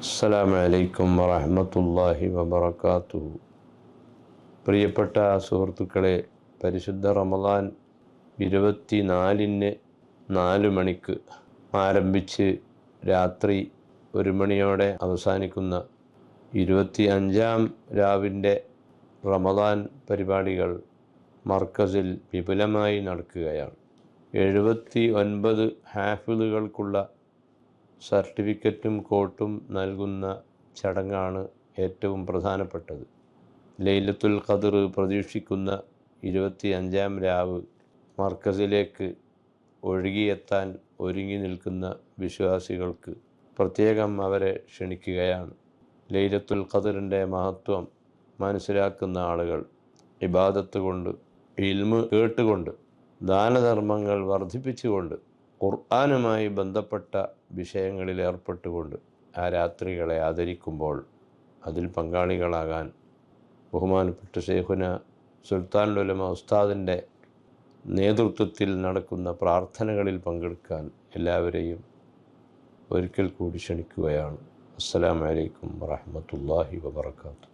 അസ്സലാമു അലൈക്കും വറഹ്മത്തുള്ളാഹി വബറകാതുഹു. പ്രിയപ്പെട്ട സുഹൃത്തുക്കളെ, പരിശുദ്ധ റമദാൻ 24-ന് 4 മണിക്ക് ആരംഭിച്ച് രാത്രി 1 മണിയോടെ അവസാനിക്കുന്ന 25-ാം രാവിൻ്റെ റമദാൻ പരിപാടികൾ മർക്കസിൽ വിപുലമായി നടക്കുകയാണ്. 79 ഹാഫിളുകൾക്കുള്ള സർട്ടിഫിക്കറ്റും കോട്ടും നൽകുന്ന ചടങ്ങാണ് ഏറ്റവും പ്രധാനപ്പെട്ടത്. ലൈലത്തുൽ ഖദ്ർ പ്രതീക്ഷിക്കുന്ന 25-ാം രാവ് മർക്കസിലേക്ക് ഒഴുകിയെത്താൻ ഒരുങ്ങി നിൽക്കുന്ന വിശ്വാസികൾക്ക് പ്രത്യേകം അവരെ ക്ഷണിക്കുകയാണ്. ലൈലത്തുൽ ഖദ്റിൻ്റെ മഹത്വം മനസ്സിലാക്കുന്ന ആളുകൾ ഇബാദത്ത് കൊണ്ട്, ഇൽമ് കേട്ടുകൊണ്ട്, ദാനധർമ്മങ്ങൾ വർദ്ധിപ്പിച്ചുകൊണ്ട്, ഖുർആനുമായി ബന്ധപ്പെട്ട വിഷയങ്ങളിൽ ഏർപ്പെട്ടുകൊണ്ട് ആ രാത്രികളെ ആദരിക്കുമ്പോൾ അതിൽ പങ്കാളികളാകാൻ ബഹുമാനപ്പെട്ട ശൈഖുന സുൽത്താനുൽ ഉലമ ഉസ്താദിൻ്റെ നേതൃത്വത്തിൽ നടക്കുന്ന പ്രാർത്ഥനകളിൽ പങ്കെടുക്കാൻ എല്ലാവരെയും ഒരിക്കൽ കൂടി ക്ഷണിക്കുകയാണ്. അസ്സലാമു അലൈക്കും വറഹ്മത്തുള്ളാഹി വബറകാതുഹു.